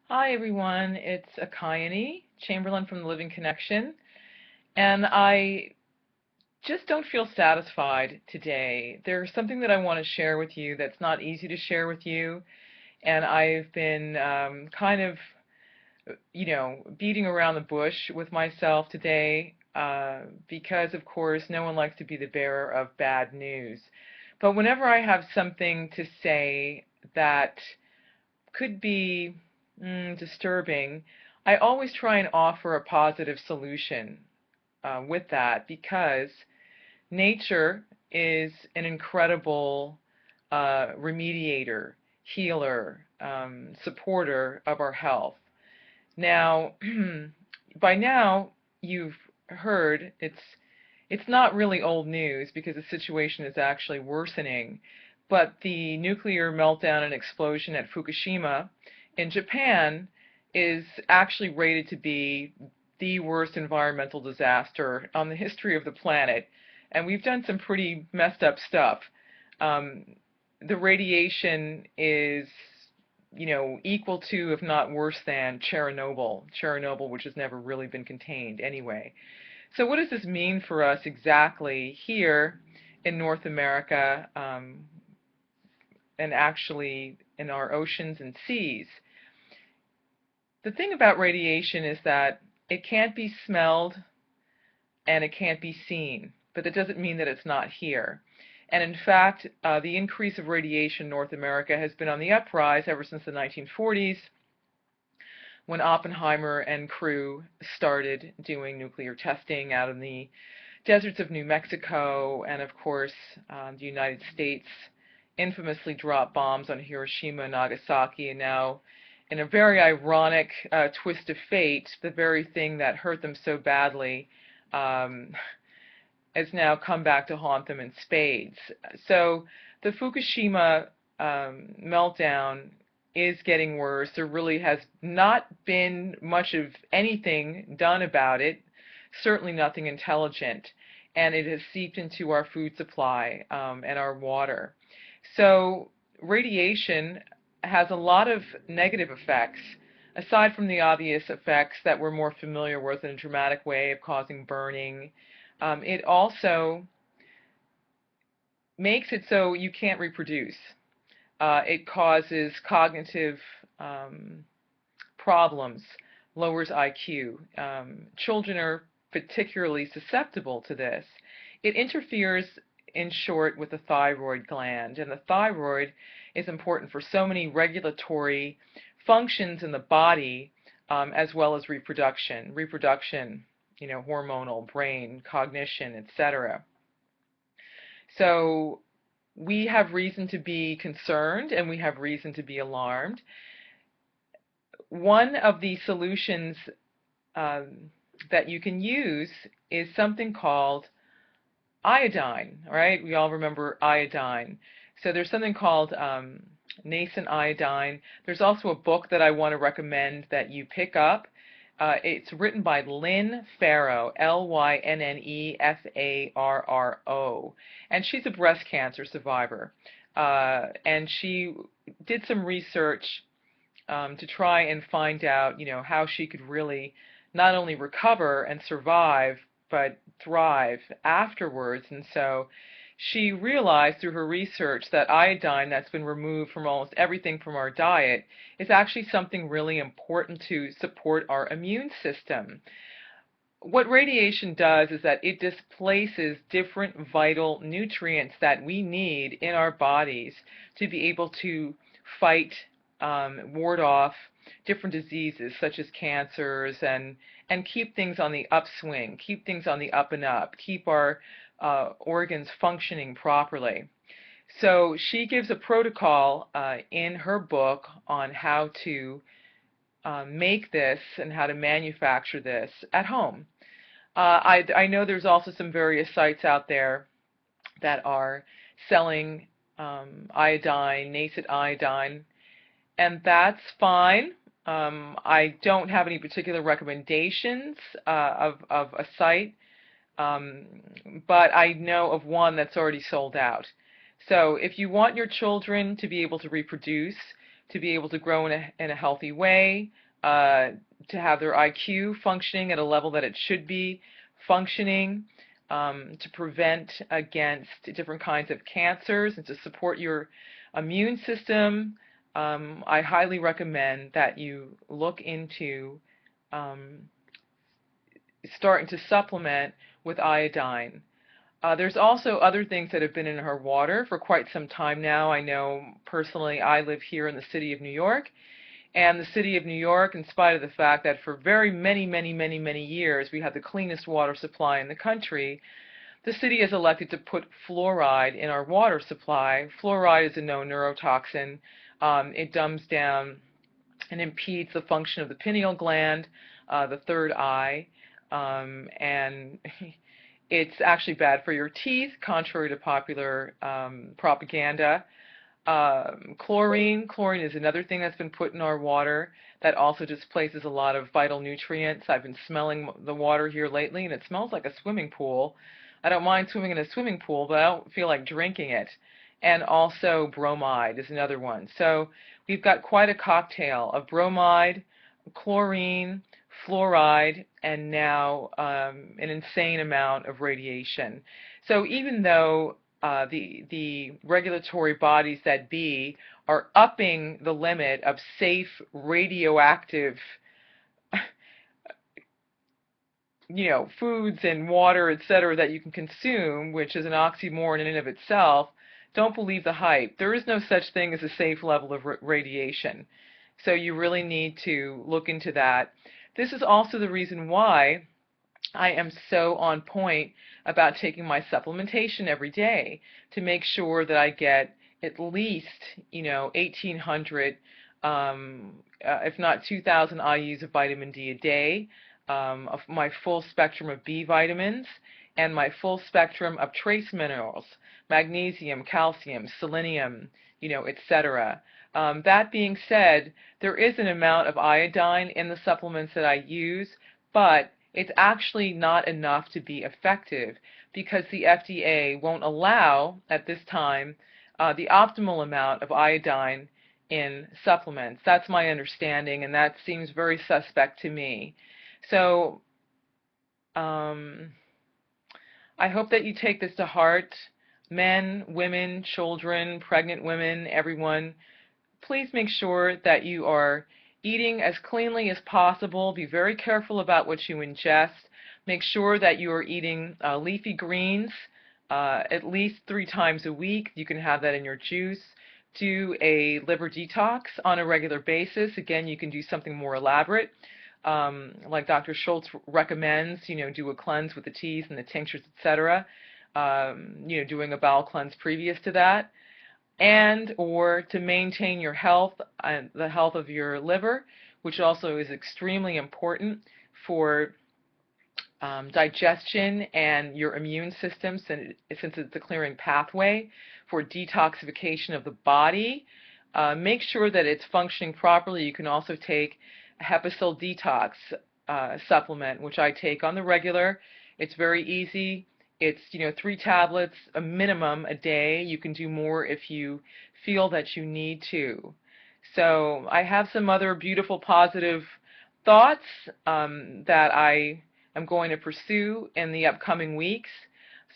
Hi everyone, it's Akayani Chamberlain from the Living Connection, and I just don't feel satisfied today. There's something that I want to share with you that's not easy to share with you, and I've been kind of, beating around the bush with myself today because, of course, no one likes to be the bearer of bad news. But whenever I have something to say that could be disturbing, I always try and offer a positive solution with that because nature is an incredible remediator, healer, supporter of our health. Now, by now you've heard it's not really old news because the situation is actually worsening, but the nuclear meltdown and explosion at Fukushima in Japan is actually rated to be the worst environmental disaster on the history of the planet, and we've done some pretty messed up stuff. Um, the radiation is, equal to, if not worse than, Chernobyl, which has never really been contained anyway. So what does this mean for us exactly here in North America, and actually in our oceans and seas? The thing about radiation is that it can't be smelled and it can't be seen, but that doesn't mean that it's not here. And in fact, the increase of radiation in North America has been on the uprise ever since the 1940s, when Oppenheimer and crew started doing nuclear testing out in the deserts of New Mexico, and of course, the United States infamously dropped bombs on Hiroshima and Nagasaki, and now, in a very ironic twist of fate, the very thing that hurt them so badly um, has now come back to haunt them in spades. So the Fukushima meltdown is getting worse. There really has not been much of anything done about it, certainly nothing intelligent, and it has seeped into our food supply and our water. So radiation has a lot of negative effects, aside from the obvious effects that we're more familiar with in a dramatic way of causing burning. It also makes it so you can't reproduce. It causes cognitive um, problems, lowers IQ. Children are particularly susceptible to this. It interferes, in short, with the thyroid gland, and the thyroid is important for so many regulatory functions in the body, as well as reproduction. Reproduction, hormonal, brain, cognition, etc. So we have reason to be concerned and we have reason to be alarmed. One of the solutions that you can use is something called iodine, right? We all remember iodine. So there's something called nascent iodine. There's also a book that I want to recommend that you pick up. It's written by Lynn Farrow, Lynneffarro, and she's a breast cancer survivor. And she did some research to try and find out, how she could really not only recover and survive, but thrive afterwards. And so she realized through her research that iodine that's been removed from almost everything from our diet is actually something really important to support our immune system. What radiation does is that it displaces different vital nutrients that we need in our bodies to be able to fight, ward off different diseases such as cancers, and keep things on the upswing, keep things on the up and up, keep our organs functioning properly. So she gives a protocol in her book on how to make this and how to manufacture this at home. I know there's also some various sites out there that are selling iodine, nascent iodine, and that's fine. I don't have any particular recommendations of a site, um, but I know of one that's already sold out. So if you want your children to be able to reproduce, to be able to grow in a healthy way, to have their IQ functioning at a level that it should be functioning, to prevent against different kinds of cancers and to support your immune system. I highly recommend that you look into um, starting to supplement with iodine. There's also other things that have been in her water for quite some time now. I know personally I live here in the city of New York, and the city of New York, in spite of the fact that for very many years we had the cleanest water supply in the country, the city has elected to put fluoride in our water supply. Fluoride is a known neurotoxin. It dumbs down and impedes the function of the pineal gland, the third eye, and it's actually bad for your teeth, contrary to popular propaganda. Chlorine is another thing that's been put in our water that also displaces a lot of vital nutrients. I've been smelling the water here lately, and it smells like a swimming pool. I don't mind swimming in a swimming pool, but I don't feel like drinking it. And also bromide is another one. So we've got quite a cocktail of bromide, chlorine, fluoride, and now an insane amount of radiation. So even though the regulatory bodies that be are upping the limit of safe radioactive foods and water, etc., that you can consume, which is an oxymoron in and of itself, don't believe the hype. There is no such thing as a safe level of radiation. So you really need to look into that. This is also the reason why I am so on point about taking my supplementation every day to make sure that I get at least, 1,800, if not 2,000 IUs of vitamin D a day, of my full spectrum of B vitamins, and my full spectrum of trace minerals, magnesium, calcium, selenium, etc. That being said, there is an amount of iodine in the supplements that I use, but it's actually not enough to be effective because the FDA won't allow, at this time, the optimal amount of iodine in supplements. That's my understanding, and that seems very suspect to me. So I hope that you take this to heart. Men, women, children, pregnant women, everyone, please make sure that you are eating as cleanly as possible. Be very careful about what you ingest. Make sure that you are eating leafy greens at least 3 times a week. You can have that in your juice. Do a liver detox on a regular basis. Again, you can do something more elaborate. Like Dr. Schultz recommends, do a cleanse with the teas and the tinctures, etc. Doing a bowel cleanse previous to that. And or to maintain your health and the health of your liver, which also is extremely important for digestion and your immune system, since it's a clearing pathway for detoxification of the body. Make sure that it's functioning properly. You can also take a Hepacil Detox supplement, which I take on the regular. It's very easy. It's 3 tablets, a minimum a day. You can do more if you feel that you need to. So I have some other beautiful positive thoughts that I am going to pursue in the upcoming weeks.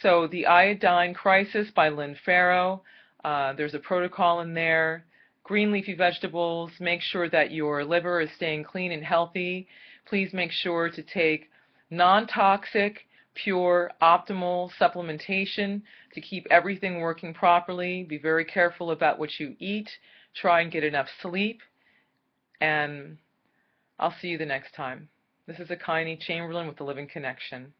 So the Iodine Crisis by Lynn Farrow, there's a protocol in there. Green leafy vegetables, make sure that your liver is staying clean and healthy. Please make sure to take non-toxic, pure, optimal supplementation to keep everything working properly. Be very careful about what you eat. Try and get enough sleep. And I'll see you the next time. This is Akini Chamberlain with The Living Connection.